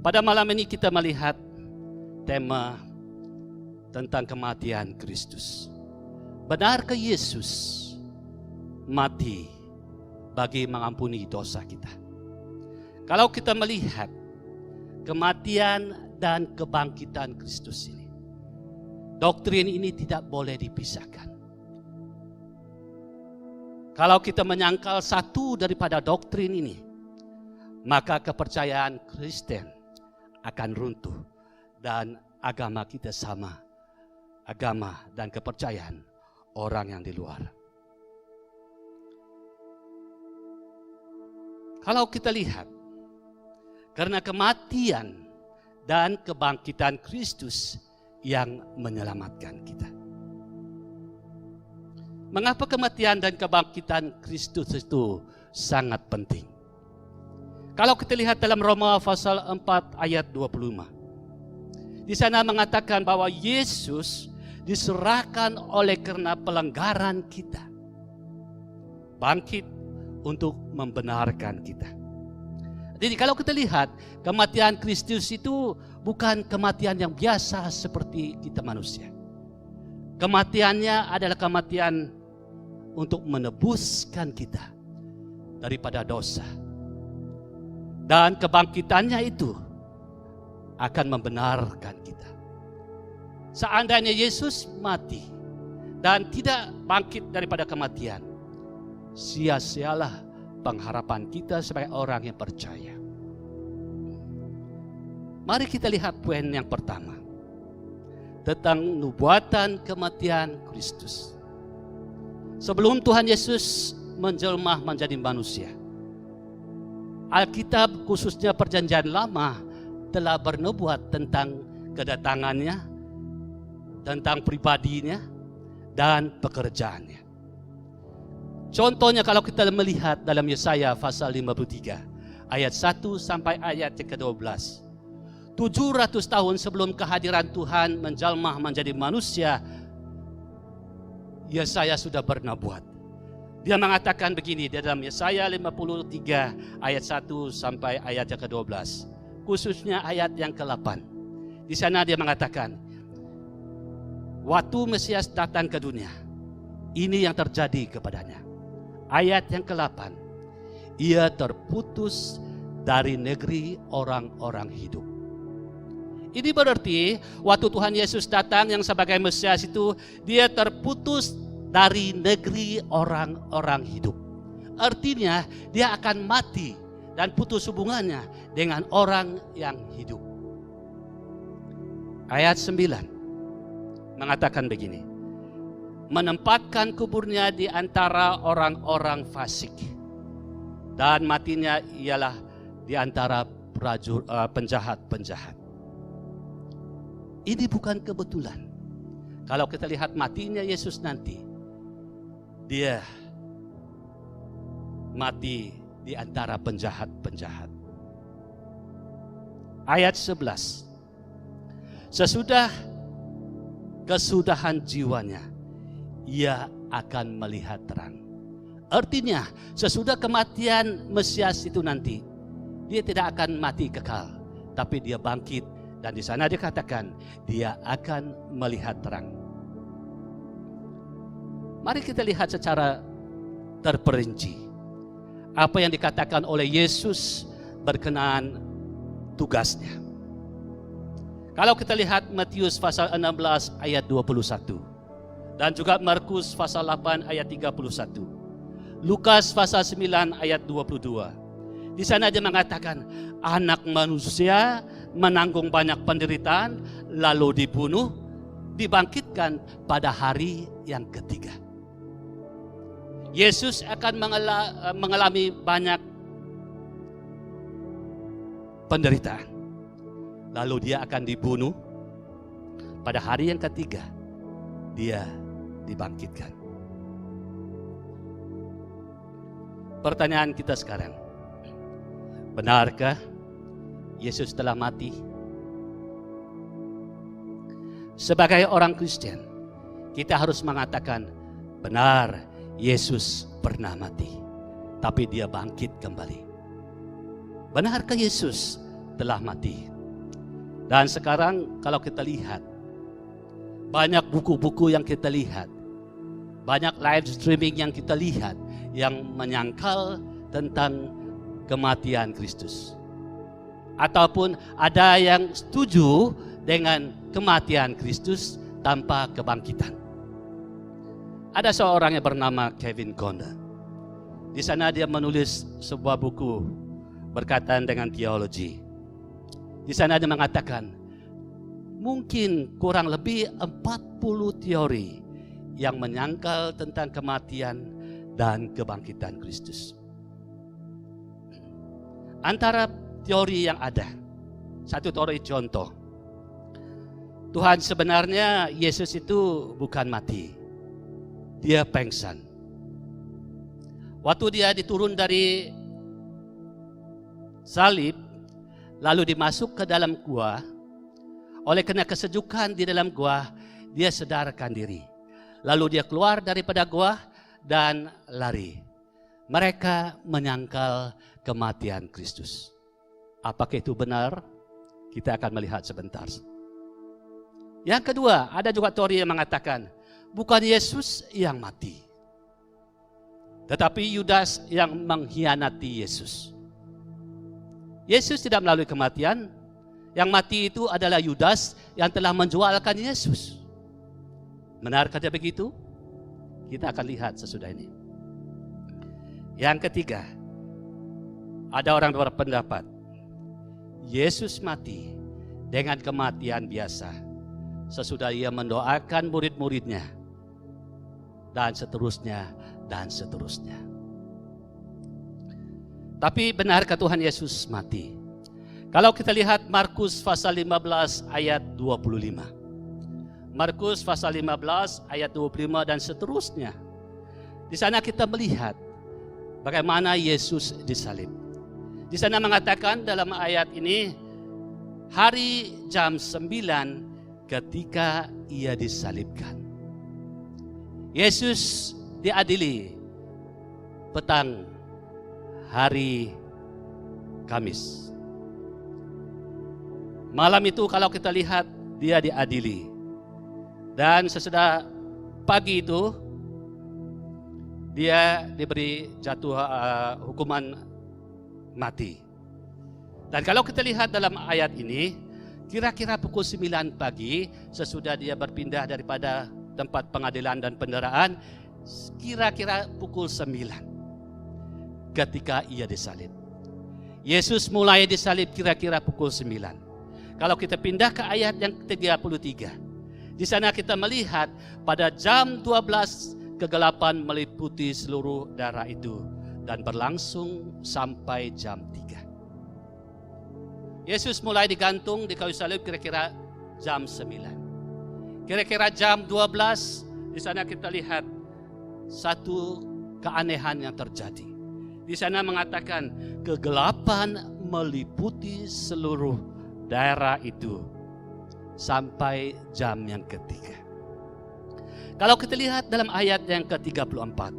Pada malam ini kita melihat tema tentang kematian Kristus. Benarkah Yesus mati bagi mengampuni dosa kita? Kalau kita melihat kematian dan kebangkitan Kristus ini, doktrin ini tidak boleh dipisahkan. Kalau kita menyangkal satu daripada doktrin ini, maka kepercayaan Kristen akan runtuh dan agama kita sama agama dan kepercayaan orang yang di luar. Kalau kita lihat, karena kematian dan kebangkitan Kristus yang menyelamatkan kita. Mengapa kematian dan kebangkitan Kristus itu sangat penting? Kalau kita lihat dalam Roma pasal 4 ayat 25. Di sana mengatakan bahwa Yesus diserahkan oleh karena pelanggaran kita. Bangkit untuk membenarkan kita. Jadi kalau kita lihat kematian Kristus itu bukan kematian yang biasa seperti kita manusia. Kematiannya adalah kematian untuk menebuskan kita daripada dosa. Dan kebangkitannya itu akan membenarkan kita. Seandainya Yesus mati dan tidak bangkit daripada kematian, sia-sialah pengharapan kita sebagai orang yang percaya. Mari kita lihat poin yang pertama tentang nubuatan kematian Kristus. Sebelum Tuhan Yesus menjelma menjadi manusia, Alkitab khususnya Perjanjian Lama telah bernubuat tentang kedatangannya, tentang pribadinya, dan pekerjaannya. Contohnya kalau kita melihat dalam Yesaya pasal 53 ayat 1 sampai ayat ke-12. 700 tahun sebelum kehadiran Tuhan menjelma menjadi manusia, Yesaya sudah bernubuat. Dia mengatakan begini di dalam Yesaya 53 ayat 1 sampai ayat yang ke-12. Khususnya ayat yang ke-8. Di sana dia mengatakan, waktu Mesias datang ke dunia, ini yang terjadi kepadanya. Ayat yang ke-8, ia terputus dari negeri orang-orang hidup. Ini berarti waktu Tuhan Yesus datang yang sebagai Mesias itu, dia terputus dari negeri orang-orang hidup. Artinya dia akan mati dan putus hubungannya dengan orang yang hidup. Ayat 9 mengatakan begini, menempatkan kuburnya di antara orang-orang fasik, dan matinya ialah di antara penjahat-penjahat. Ini bukan kebetulan. Kalau kita lihat matinya Yesus nanti, dia mati di antara penjahat-penjahat. Ayat 11. Sesudah kesudahan jiwanya, ia akan melihat terang. Artinya, sesudah kematian Mesias itu nanti, dia tidak akan mati kekal, tapi dia bangkit, dan di sana dikatakan dia akan melihat terang. Mari kita lihat secara terperinci apa yang dikatakan oleh Yesus berkenaan tugasnya. Kalau kita lihat Matius pasal 16 ayat 21 dan juga Markus pasal 8 ayat 31, Lukas pasal 9 ayat 22. Di sana dia mengatakan anak manusia menanggung banyak penderitaan, lalu dibunuh, dibangkitkan pada hari yang ketiga. Yesus akan mengalami banyak penderitaan. Lalu dia akan dibunuh. Pada hari yang ketiga, dia dibangkitkan. Pertanyaan kita sekarang, benarkah Yesus telah mati? Sebagai orang Kristen, kita harus mengatakan, benar, Yesus pernah mati, tapi dia bangkit kembali. Benarkah Yesus telah mati. Dan sekarang kalau kita lihat, banyak buku-buku yang kita lihat, banyak live streaming yang kita lihat yang menyangkal tentang kematian Kristus. Ataupun ada yang setuju dengan kematian Kristus tanpa kebangkitan. Ada seorang yang bernama Kevin Conner. Di sana dia menulis sebuah buku berkaitan dengan teologi. Di sana dia mengatakan, mungkin kurang lebih 40 teori yang menyangkal tentang kematian dan kebangkitan Kristus. Antara teori yang ada, satu teori contoh, Tuhan sebenarnya Yesus itu bukan mati, dia pengsan. Waktu dia diturun dari salib, lalu dimasuk ke dalam gua, oleh karena kesejukan di dalam gua, dia sadarkan diri. Lalu dia keluar daripada gua dan lari. Mereka menyangkal kematian Kristus. Apakah itu benar? Kita akan melihat sebentar. Yang kedua, ada juga teori yang mengatakan, bukan Yesus yang mati, tetapi Yudas yang mengkhianati Yesus. Yesus tidak melalui kematian. Yang mati itu adalah Yudas yang telah menjualkan Yesus. Benarkah dia begitu? Kita akan lihat sesudah ini. Yang ketiga, ada orang berpendapat Yesus mati dengan kematian biasa sesudah ia mendoakan murid-muridnya, dan seterusnya, dan seterusnya. Tapi benarkah Tuhan Yesus mati? Kalau kita lihat Markus pasal 15 ayat 25. Markus pasal 15 ayat 25 dan seterusnya. Di sana kita melihat bagaimana Yesus disalib. Di sana mengatakan dalam ayat ini, hari jam 9 ketika ia disalibkan. Yesus diadili petang hari Kamis. Malam itu kalau kita lihat dia diadili. Dan sesudah pagi itu dia diberi jatuh hukuman mati. Dan kalau kita lihat dalam ayat ini, kira-kira pukul 9 pagi sesudah dia berpindah daripada tempat pengadilan dan pendaraan, kira-kira pukul 9 ketika ia disalib. Yesus mulai disalib kira-kira pukul 9. Kalau kita pindah ke ayat yang ke-33, di sana kita melihat pada jam 12 kegelapan meliputi seluruh daerah itu dan berlangsung sampai jam 3. Yesus mulai digantung di kayu salib kira-kira jam 9. Kira-kira jam 12 di sana kita lihat satu keanehan yang terjadi. Di sana mengatakan kegelapan meliputi seluruh daerah itu sampai jam yang ketiga. Kalau kita lihat dalam ayat yang ke-34,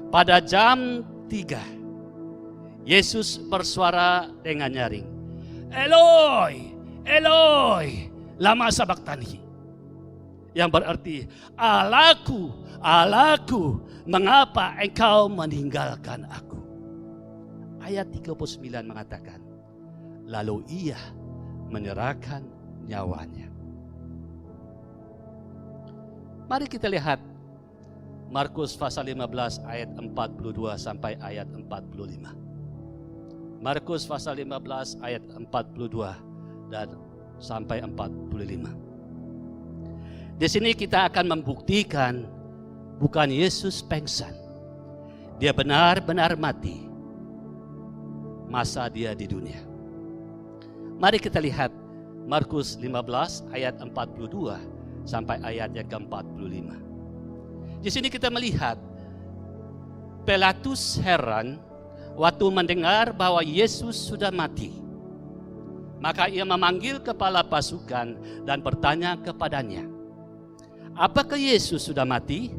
pada jam 3 Yesus bersuara dengan nyaring, Eloi, Eloi, lama sabachthani, yang berarti Allahku, Allahku, mengapa engkau meninggalkan aku? Ayat 39 mengatakan, lalu ia menyerahkan nyawanya. Mari kita lihat Markus pasal 15 ayat 42 sampai ayat 45. Markus pasal 15 ayat 42 dan sampai 45. Di sini kita akan membuktikan bukan Yesus pengsan. Dia benar-benar mati masa dia di dunia. Mari kita lihat Markus 15 ayat 42 sampai ayat yang ke-45. Di sini kita melihat Pilatus heran waktu mendengar bahwa Yesus sudah mati. Maka ia memanggil kepala pasukan dan bertanya kepadanya, apakah Yesus sudah mati?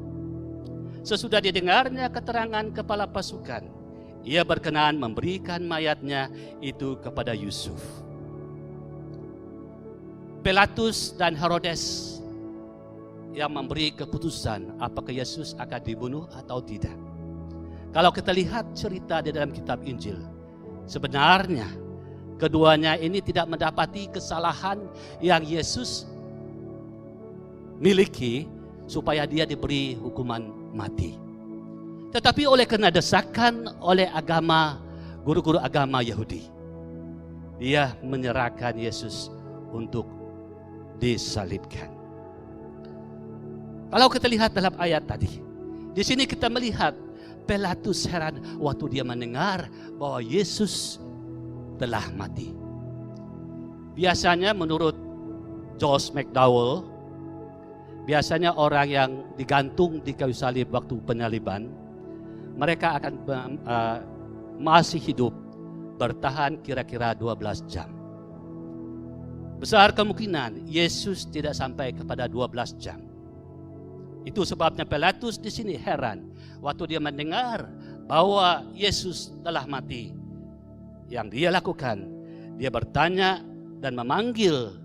Sesudah didengarnya keterangan kepala pasukan, ia berkenan memberikan mayatnya itu kepada Yusuf. Pilatus dan Herodes yang memberi keputusan apakah Yesus akan dibunuh atau tidak. Kalau kita lihat cerita di dalam kitab Injil, sebenarnya keduanya ini tidak mendapati kesalahan yang Yesus miliki supaya dia diberi hukuman mati. Tetapi oleh karena desakan oleh guru-guru agama Yahudi, dia menyerahkan Yesus untuk disalibkan. Kalau kita lihat dalam ayat tadi, di sini kita melihat Pilatus heran waktu dia mendengar bahwa Yesus telah mati. Biasanya menurut Josh McDowell, biasanya orang yang digantung di kayu salib waktu penyaliban, mereka akan masih hidup bertahan kira-kira 12 jam. Besar kemungkinan Yesus tidak sampai kepada 12 jam. Itu sebabnya Pilatus di sini heran waktu dia mendengar bahwa Yesus telah mati. Yang dia lakukan, dia bertanya dan memanggil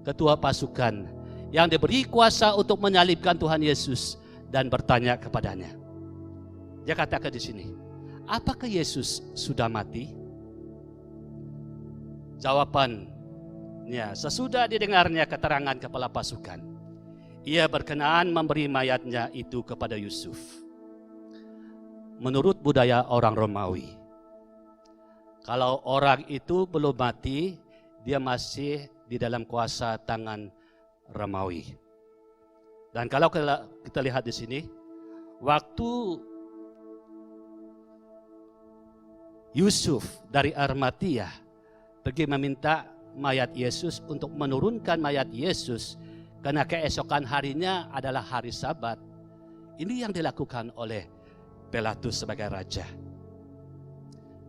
ketua pasukan yang diberi kuasa untuk menyalibkan Tuhan Yesus dan bertanya kepadanya. Dia katakan di sini, apakah Yesus sudah mati? Jawabannya, sesudah didengarnya keterangan kepala pasukan, ia berkenan memberi mayatnya itu kepada Yusuf. Menurut budaya orang Romawi, kalau orang itu belum mati, dia masih di dalam kuasa tangan Romawi. Dan kalau kita lihat di sini, waktu Yusuf dari Arimatia pergi meminta mayat Yesus untuk menurunkan mayat Yesus, karena keesokan harinya adalah hari Sabat. Ini yang dilakukan oleh Pilatus sebagai raja.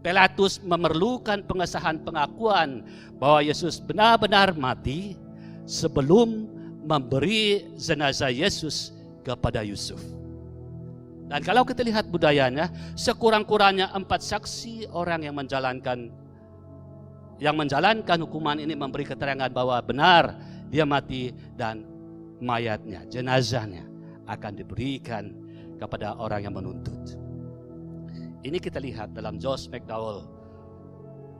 Pilatus memerlukan pengesahan pengakuan bahwa Yesus benar-benar mati sebelum memberi jenazah Yesus kepada Yusuf. Dan kalau kita lihat budayanya, sekurang-kurangnya 4 saksi orang yang menjalankan hukuman ini memberi keterangan bahwa benar dia mati dan mayatnya, jenazahnya akan diberikan kepada orang yang menuntut. Ini kita lihat dalam Josh McDowell,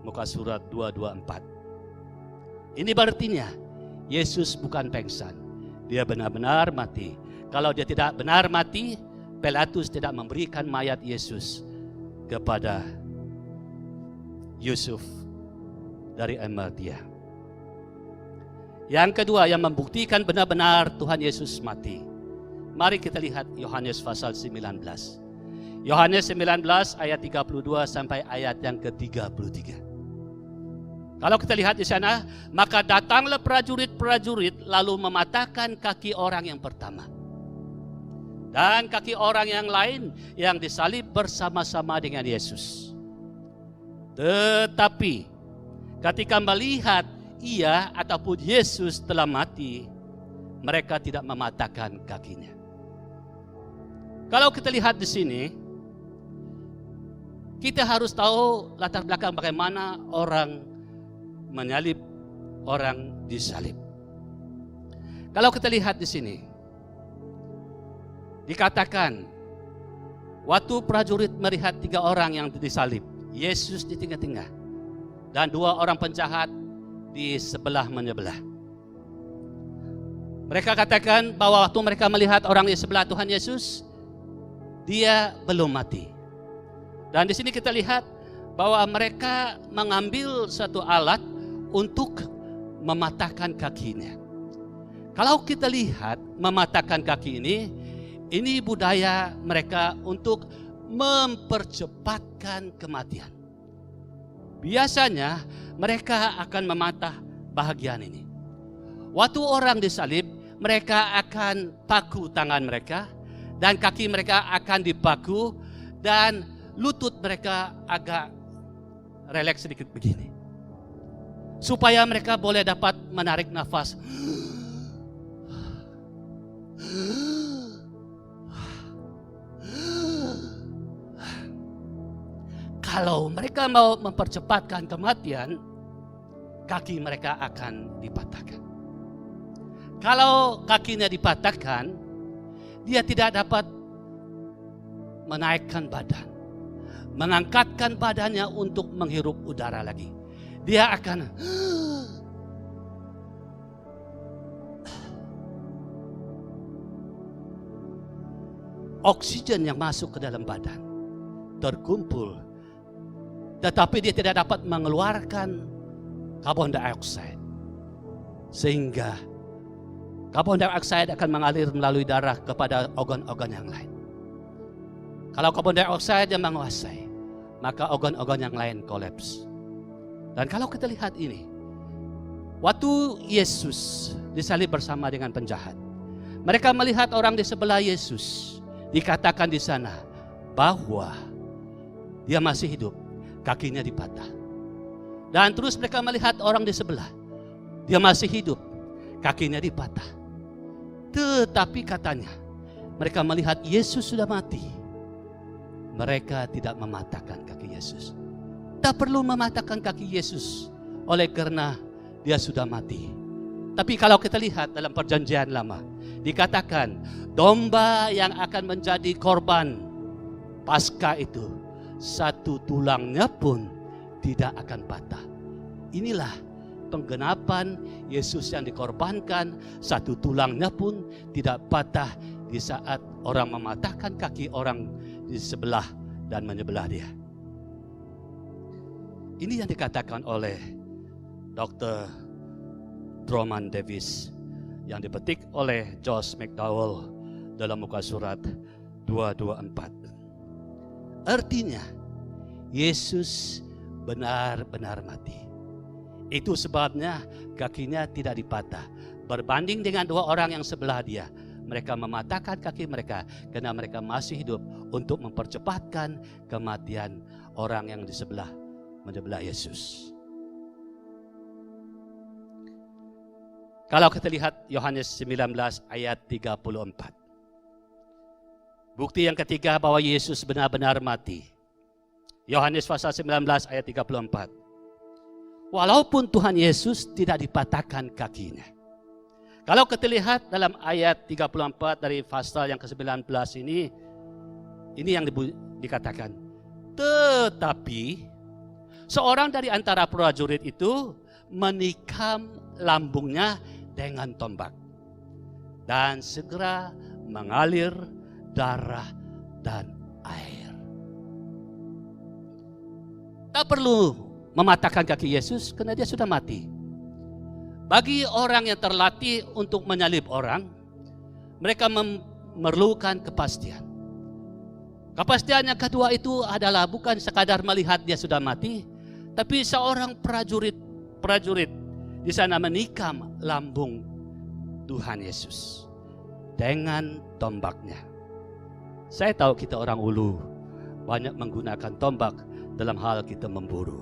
muka surat 224. Ini berartinya Yesus bukan pengsan, dia benar-benar mati. Kalau dia tidak benar mati, Pilatus tidak memberikan mayat Yesus kepada Yusuf dari Arimatia. Yang kedua yang membuktikan benar-benar Tuhan Yesus mati, mari kita lihat Yohanes pasal 19. Yohanes 19 ayat 32 sampai ayat yang ke-33. Kalau kita lihat di sana, maka datanglah prajurit-prajurit lalu mematahkan kaki orang yang pertama dan kaki orang yang lain yang disalib bersama-sama dengan Yesus. Tetapi ketika melihat ia ataupun Yesus telah mati, mereka tidak mematahkan kakinya. Kalau kita lihat di sini, kita harus tahu latar belakang bagaimana orang menyalib, orang disalib. Kalau kita lihat di sini, dikatakan waktu prajurit melihat 3 orang yang disalib, Yesus di tengah-tengah dan 2 orang penjahat di sebelah menyebelah. Mereka katakan bahwa waktu mereka melihat orang di sebelah Tuhan Yesus, dia belum mati. Dan di sini kita lihat bahwa mereka mengambil satu alat untuk mematahkan kakinya. Kalau kita lihat mematahkan kaki ini budaya mereka untuk mempercepatkan kematian. Biasanya mereka akan mematah bahagian ini. Waktu orang disalib, mereka akan paku tangan mereka dan kaki mereka akan dipaku dan lutut mereka agak relaks sedikit begini, supaya mereka boleh dapat menarik nafas. Kalau mereka mau mempercepatkan kematian, kaki mereka akan dipatahkan. Kalau kakinya dipatahkan, dia tidak dapat menaikkan badan, mengangkatkan badannya untuk menghirup udara lagi. Dia akan oksigen yang masuk ke dalam badan terkumpul, tetapi dia tidak dapat mengeluarkan karbon dioksida, sehingga karbon dioksida akan mengalir melalui darah kepada organ-organ yang lain. Kalau karbon dioksida menguasai, maka organ-organ yang lain kolaps. Dan kalau kita lihat ini, waktu Yesus disalib bersama dengan penjahat, mereka melihat orang di sebelah Yesus. Dikatakan di sana bahwa dia masih hidup, kakinya dipatah. Dan terus mereka melihat orang di sebelah, dia masih hidup, kakinya dipatah. Tetapi katanya, mereka melihat Yesus sudah mati. Mereka tidak mematahkan kaki Yesus. Tak perlu mematahkan kaki Yesus oleh karena dia sudah mati. Tapi kalau kita lihat dalam perjanjian lama, dikatakan domba yang akan menjadi korban Paskah itu, satu tulangnya pun tidak akan patah. Inilah penggenapan Yesus yang dikorbankan, satu tulangnya pun tidak patah di saat orang mematahkan kaki orang di sebelah dan menyebelah dia. Ini yang dikatakan oleh Dr. Truman Davis yang dipetik oleh Josh McDowell dalam muka surat 224. Artinya Yesus benar-benar mati. Itu sebabnya kakinya tidak dipatah. Berbanding dengan dua orang yang sebelah dia, mereka mematahkan kaki mereka karena mereka masih hidup untuk mempercepatkan kematian orang yang di sebelah menyebelah Yesus. Kalau kita lihat Yohanes 19 ayat 34. Bukti yang ketiga bahwa Yesus benar-benar mati. Yohanes pasal 19 ayat 34. Walaupun Tuhan Yesus tidak dipatahkan kakinya. Kalau kita lihat dalam ayat 34 dari pasal yang ke-19 ini yang dikatakan. Tetapi seorang dari antara prajurit itu menikam lambungnya dengan tombak, dan segera mengalir darah dan air. Tak perlu mematahkan kaki Yesus karena dia sudah mati. Bagi orang yang terlatih untuk menyalib orang, mereka memerlukan kepastian. Kepastian yang kedua itu adalah bukan sekadar melihat dia sudah mati, tapi seorang prajurit di sana menikam lambung Tuhan Yesus dengan tombaknya. Saya tahu kita orang Ulu banyak menggunakan tombak dalam hal kita memburu.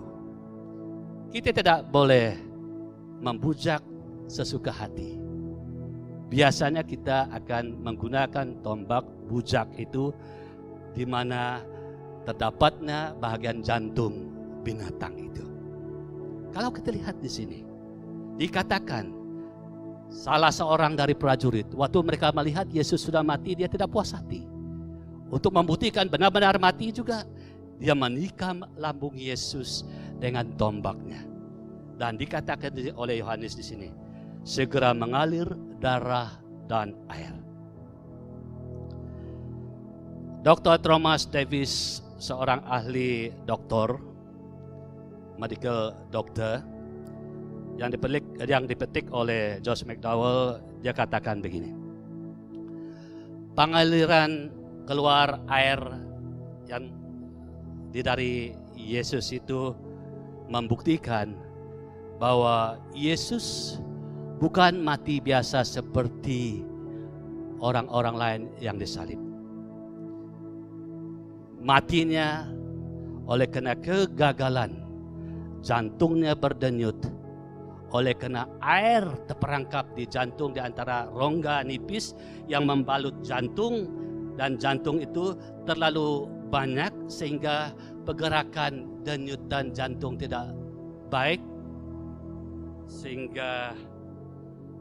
Kita tidak boleh membujak sesuka hati. Biasanya kita akan menggunakan tombak bujak itu di mana terdapatnya bahagian jantung binatang itu. Kalau kita lihat di sini, dikatakan salah seorang dari prajurit, waktu mereka melihat Yesus sudah mati, dia tidak puas hati. Untuk membuktikan benar-benar mati juga, dia menikam lambung Yesus dengan tombaknya. Dan dikatakan oleh Yohanes di sini, segera mengalir darah dan air. Dr. Thomas Davis, seorang ahli doktor, medical doctor, yang dipetik oleh Josh McDowell, dia katakan begini. Pengaliran keluar air yang dari Yesus itu membuktikan bahwa Yesus bukan mati biasa seperti orang-orang lain yang disalib. Matinya oleh karena kegagalan, jantungnya berdenyut, oleh karena air terperangkap di jantung di antara rongga nipis yang membalut jantung, dan jantung itu terlalu banyak sehingga pergerakan denyutan jantung tidak baik, sehingga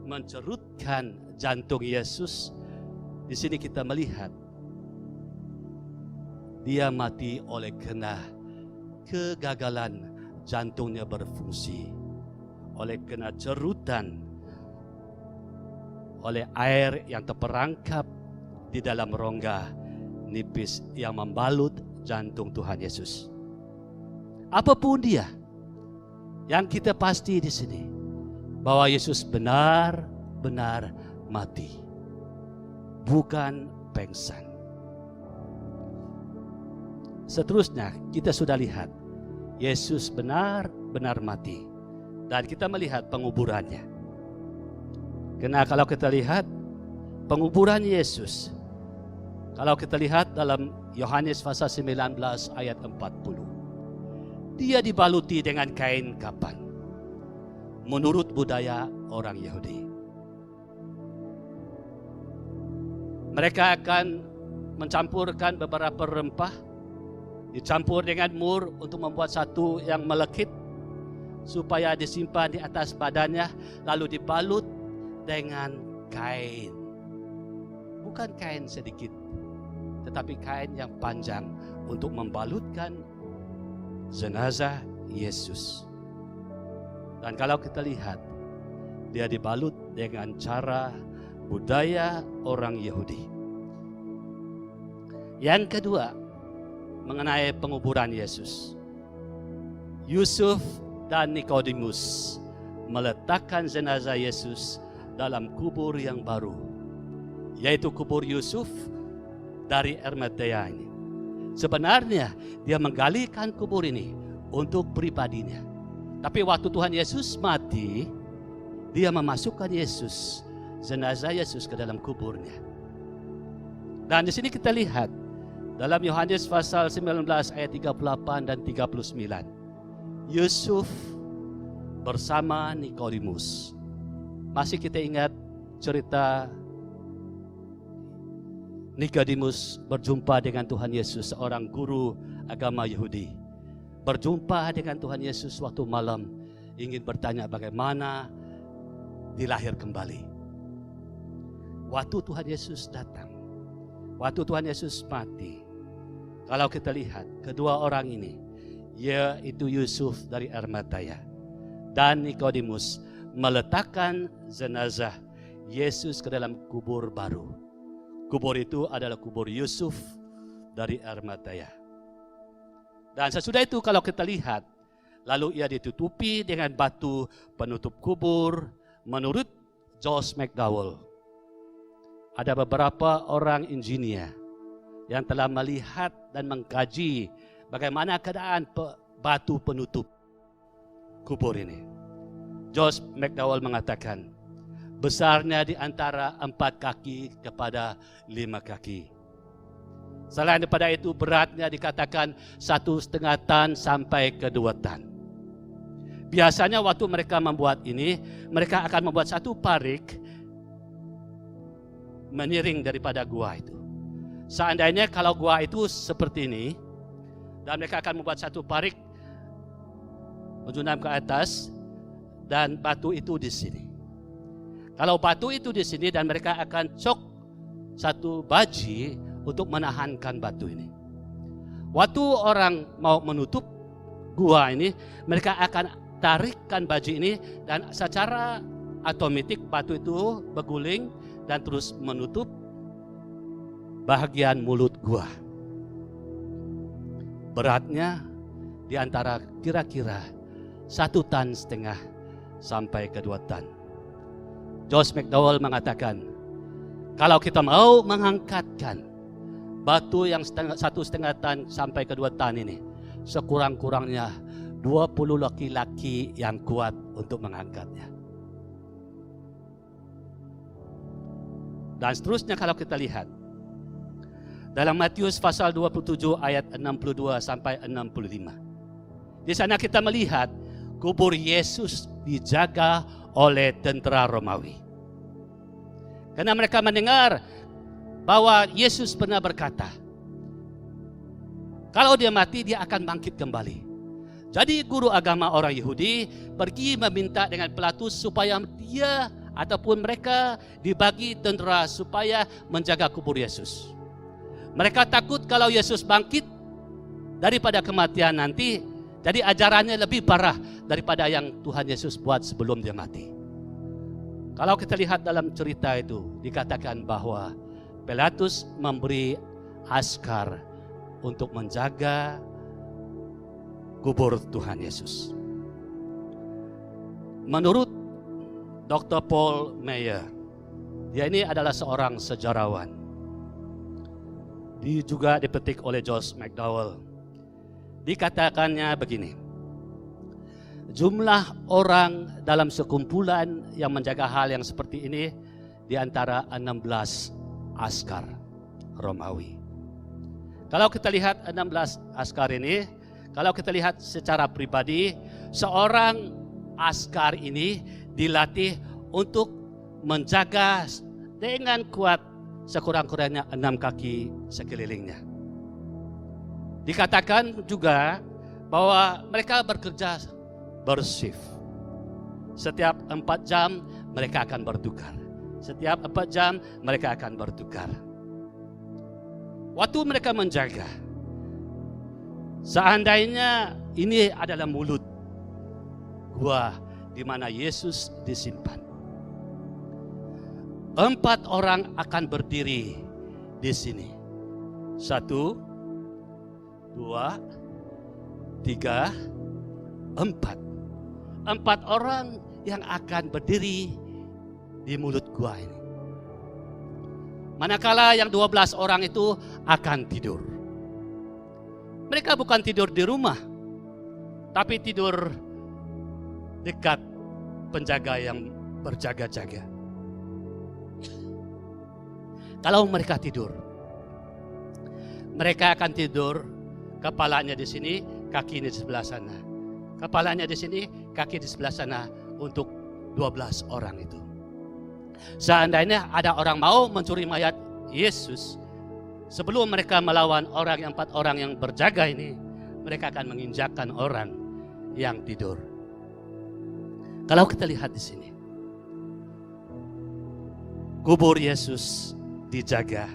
mencerutkan jantung Yesus, di sini kita melihat dia mati oleh karena kegagalan jantungnya berfungsi, oleh karena cerutan, oleh air yang terperangkap di dalam rongga nipis yang membalut jantung Tuhan Yesus. Apapun dia, yang kita pasti di sini bahwa Yesus benar-benar mati, bukan pengsan. Seterusnya kita sudah lihat Yesus benar-benar mati, dan kita melihat penguburannya. Karena kalau kita lihat penguburan Yesus, kalau kita lihat dalam Yohanes pasal 19 ayat 40, dia dibaluti dengan kain kapan menurut budaya orang Yahudi. Mereka akan mencampurkan beberapa rempah, dicampur dengan mur untuk membuat satu yang melekit, supaya disimpan di atas badannya, lalu dibalut dengan kain. Bukan kain sedikit, tetapi kain yang panjang untuk membalutkan jenazah Yesus. Dan kalau kita lihat, dia dibalut dengan cara budaya orang Yahudi. Yang kedua, mengenai penguburan Yesus. Yusuf dan Nikodemus meletakkan jenazah Yesus dalam kubur yang baru, yaitu kubur Yusuf dari Arimatea ini. Sebenarnya dia menggalikan kubur ini untuk pribadinya. Tapi waktu Tuhan Yesus mati, dia memasukkan Yesus, jenazah Yesus ke dalam kuburnya. Dan di sini kita lihat dalam Yohanes pasal 19 ayat 38 dan 39. Yusuf bersama Nikodemus. Masih kita ingat cerita Nikodemus berjumpa dengan Tuhan Yesus, seorang guru agama Yahudi. Berjumpa dengan Tuhan Yesus waktu malam, ingin bertanya bagaimana dilahir kembali. Waktu Tuhan Yesus datang, waktu Tuhan Yesus mati, kalau kita lihat kedua orang ini, yaitu Yusuf dari Arimatea dan Nikodemus, meletakkan jenazah Yesus ke dalam kubur baru. Kubur itu adalah kubur Yusuf dari Arimatea. Dan sesudah itu kalau kita lihat, lalu ia ditutupi dengan batu penutup kubur. Menurut Josh McDowell, ada beberapa orang engineer yang telah melihat dan mengkaji bagaimana keadaan batu penutup kubur ini. Josh McDowell mengatakan, besarnya di antara 4 kaki kepada 5 kaki. Selain daripada itu, beratnya dikatakan 1,5 tan sampai ke 2 tan. Biasanya waktu mereka membuat ini, mereka akan membuat satu parik meniring daripada gua itu. Seandainya kalau gua itu seperti ini, dan mereka akan membuat satu parik menjunam ke atas, dan batu itu di sini. Kalau batu itu di sini, dan mereka akan cok satu baji untuk menahankan batu ini. Waktu orang mau menutup gua ini, mereka akan tarikkan baji ini, dan secara otomatis batu itu berguling dan terus menutup bahagian mulut gua. Beratnya di antara kira-kira 1,5 tan sampai ke 2 tan. Josh McDowell mengatakan, kalau kita mau mengangkatkan batu yang 1,5 tan sampai ke 2 tan ini, sekurang-kurangnya 20 laki-laki yang kuat untuk mengangkatnya. Dan seterusnya kalau kita lihat dalam Matius pasal 27 ayat 62 sampai 65. Di sana kita melihat kubur Yesus dijaga oleh tentara Romawi. Karena mereka mendengar bahwa Yesus pernah berkata, kalau dia mati, dia akan bangkit kembali. Jadi guru agama orang Yahudi pergi meminta dengan Pilatus supaya dia ataupun mereka dibagi tentara supaya menjaga kubur Yesus. Mereka takut kalau Yesus bangkit daripada kematian nanti, jadi ajarannya lebih parah daripada yang Tuhan Yesus buat sebelum dia mati. Kalau kita lihat dalam cerita itu, dikatakan bahwa Pilatus memberi askar untuk menjaga kubur Tuhan Yesus. Menurut Dr. Paul Meyer, dia ini adalah seorang sejarawan. Dia juga dipetik oleh Josh McDowell. Dikatakannya begini, jumlah orang dalam sekumpulan yang menjaga hal yang seperti ini di antara 16 askar Romawi. Kalau kita lihat 16 askar ini, kalau kita lihat secara pribadi, seorang askar ini dilatih untuk menjaga dengan kuat sekurang-kurangnya 6 kaki sekelilingnya. Dikatakan juga bahwa mereka bekerja bershift. Setiap 4 jam mereka akan bertukar. Setiap 4 jam mereka akan bertukar. Waktu mereka menjaga, seandainya ini adalah mulut gua di mana Yesus disimpan, 4 orang akan berdiri di sini. 1, 2, 3, 4. 4 orang yang akan berdiri di mulut gua ini. Manakala yang 12 orang itu akan tidur. Mereka bukan tidur di rumah, tapi tidur dekat penjaga yang berjaga-jaga. Kalau mereka tidur, mereka akan tidur kepalanya di sini, kakinya di sebelah sana. Kepalanya di sini, kaki di sebelah sana untuk 12 orang itu. Seandainya ada orang mau mencuri mayat Yesus, sebelum mereka melawan 4 orang yang berjaga ini, mereka akan menginjakkan orang yang tidur. Kalau kita lihat di sini, kubur Yesus dijaga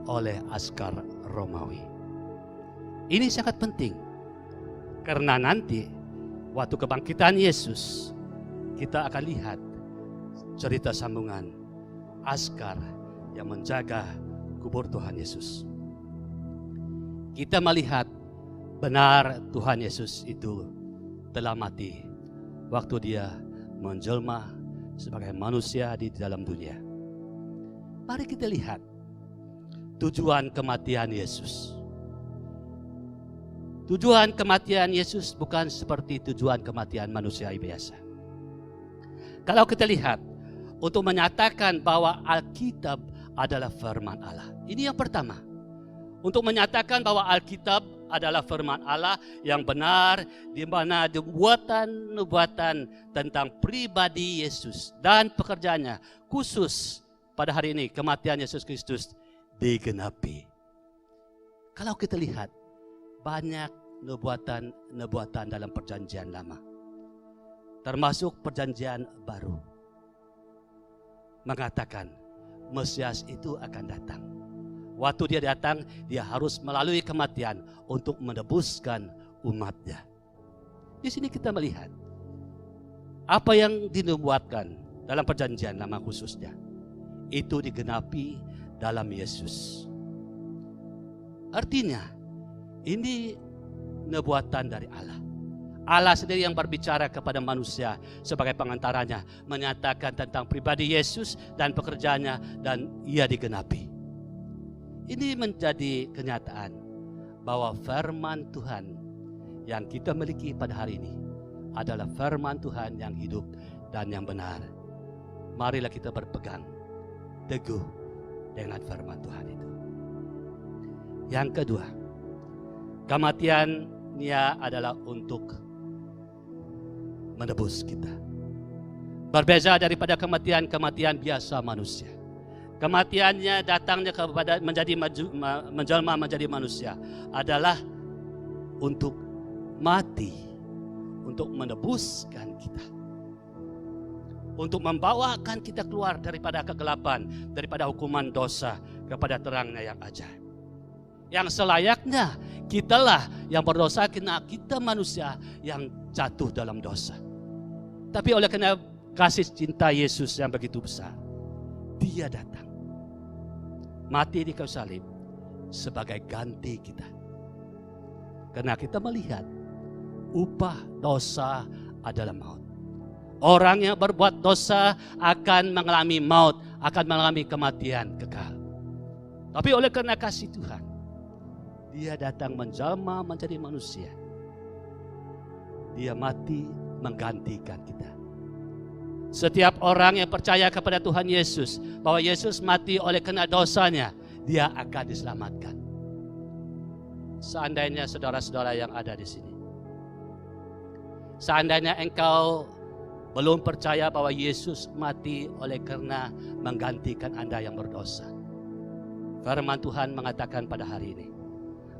oleh askar Romawi. Ini sangat penting, karena nanti waktu kebangkitan Yesus, kita akan lihat cerita sambungan askar yang menjaga kubur Tuhan Yesus. Kita melihat benar Tuhan Yesus itu telah mati waktu dia menjelma sebagai manusia di dalam dunia. Mari kita lihat tujuan kematian Yesus. Tujuan kematian Yesus bukan seperti tujuan kematian manusia biasa. Kalau kita lihat, untuk menyatakan bahwa Alkitab adalah firman Allah. Ini yang pertama. Untuk menyatakan bahwa Alkitab adalah firman Allah yang benar, di mana nubuatan tentang pribadi Yesus dan pekerjaannya, khusus pada hari ini kematian Yesus Kristus digenapi. Kalau kita lihat, banyak nubuatan dalam perjanjian lama, termasuk perjanjian baru, mengatakan Mesias itu akan datang. Waktu dia datang, dia harus melalui kematian untuk menebuskan umatnya. Di sini kita melihat apa yang dinubuatkan dalam perjanjian lama khususnya, itu digenapi dalam Yesus. Artinya, ini nubuatan dari Allah. Allah sendiri yang berbicara kepada manusia sebagai pengantaranya, menyatakan tentang pribadi Yesus dan pekerjaannya, dan ia digenapi. Ini menjadi kenyataan bahwa firman Tuhan yang kita miliki pada hari ini adalah firman Tuhan yang hidup dan yang benar. Marilah kita berpegang teguh dengan firman Tuhan itu. Yang kedua, kematiannya adalah untuk menebus kita. Berbeza daripada kematian biasa manusia. Kematiannya datangnya kepada menjelma menjadi manusia adalah untuk mati, untuk menebuskan kita, untuk membawakan kita keluar daripada kegelapan, daripada hukuman dosa kepada terangnya yang ajaib. Yang selayaknya kitalah yang berdosa karena kita manusia yang jatuh dalam dosa. Tapi oleh karena kasih cinta Yesus yang begitu besar, Dia datang mati di kayu salib sebagai ganti kita. Karena kita melihat upah dosa adalah maut. Orang yang berbuat dosa akan mengalami maut, akan mengalami kematian kekal. Tapi oleh karena kasih Tuhan, Dia datang menjelma menjadi manusia. Dia mati menggantikan kita. Setiap orang yang percaya kepada Tuhan Yesus, bahwa Yesus mati oleh karena dosanya, dia akan diselamatkan. Seandainya saudara-saudara yang ada di sini, seandainya engkau belum percaya bahwa Yesus mati oleh karena menggantikan Anda yang berdosa, firman Tuhan mengatakan pada hari ini,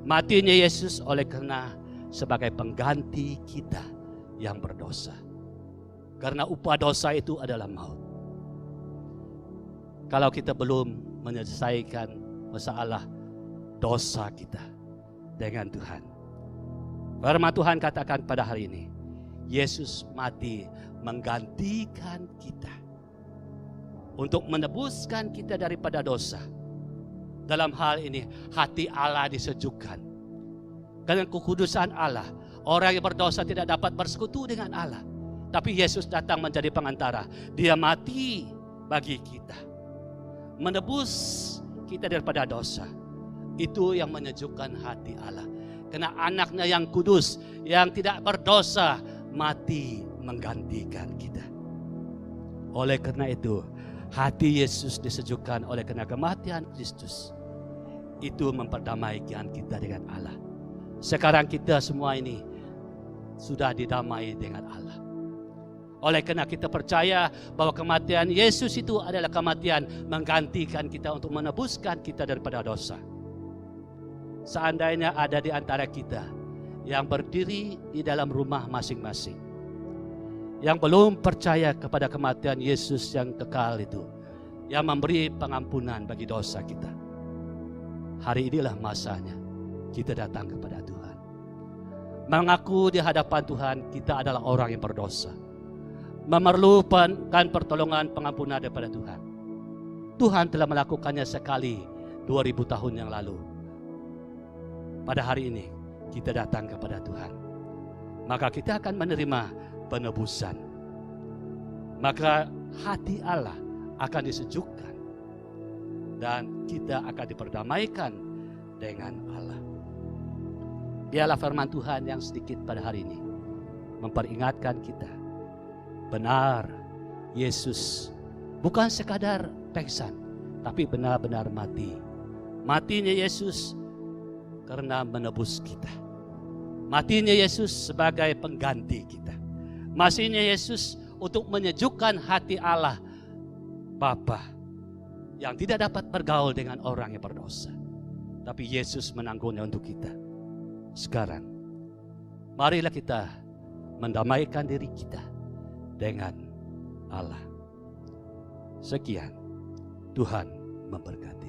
matinya Yesus oleh karena sebagai pengganti kita yang berdosa. Karena upah dosa itu adalah maut. Kalau kita belum menyelesaikan masalah dosa kita dengan Tuhan, firman Tuhan katakan pada hari ini, Yesus mati menggantikan kita untuk menebuskan kita daripada dosa. Dalam hal ini hati Allah disejukkan dengan kekudusan Allah. Orang yang berdosa tidak dapat bersekutu dengan Allah. Tapi Yesus datang menjadi pengantara. Dia mati bagi kita, menebus kita daripada dosa. Itu yang menyejukkan hati Allah. Karena anaknya yang kudus, yang tidak berdosa, mati menggantikan kita. Oleh karena itu, hati Yesus disejukkan oleh karena kematian Kristus. Itu memperdamaikan kita dengan Allah. Sekarang kita semua ini sudah didamai dengan Allah. Oleh karena kita percaya bahwa kematian Yesus itu adalah kematian menggantikan kita untuk menebuskan kita daripada dosa. Seandainya ada di antara kita yang berdiri di dalam rumah masing-masing, yang belum percaya kepada kematian Yesus yang kekal itu, yang memberi pengampunan bagi dosa kita, hari inilah masanya kita datang kepada Tuhan. Mengaku di hadapan Tuhan kita adalah orang yang berdosa, memerlukan pertolongan pengampunan daripada Tuhan. Tuhan telah melakukannya sekali 2000 tahun yang lalu. Pada hari ini kita datang kepada Tuhan, maka kita akan menerima penebusan. Maka hati Allah akan disejukkan dan kita akan diperdamaikan dengan Allah. Biarlah firman Tuhan yang sedikit pada hari ini memperingatkan kita, benar Yesus bukan sekadar pengsan, tapi benar-benar mati. Matinya Yesus karena menebus kita. Matinya Yesus sebagai pengganti kita. Matinya Yesus untuk menyejukkan hati Allah Bapa yang tidak dapat bergaul dengan orang yang berdosa. Tapi Yesus menanggungnya untuk kita. Sekarang, marilah kita mendamaikan diri kita dengan Allah. Sekian, Tuhan memberkati.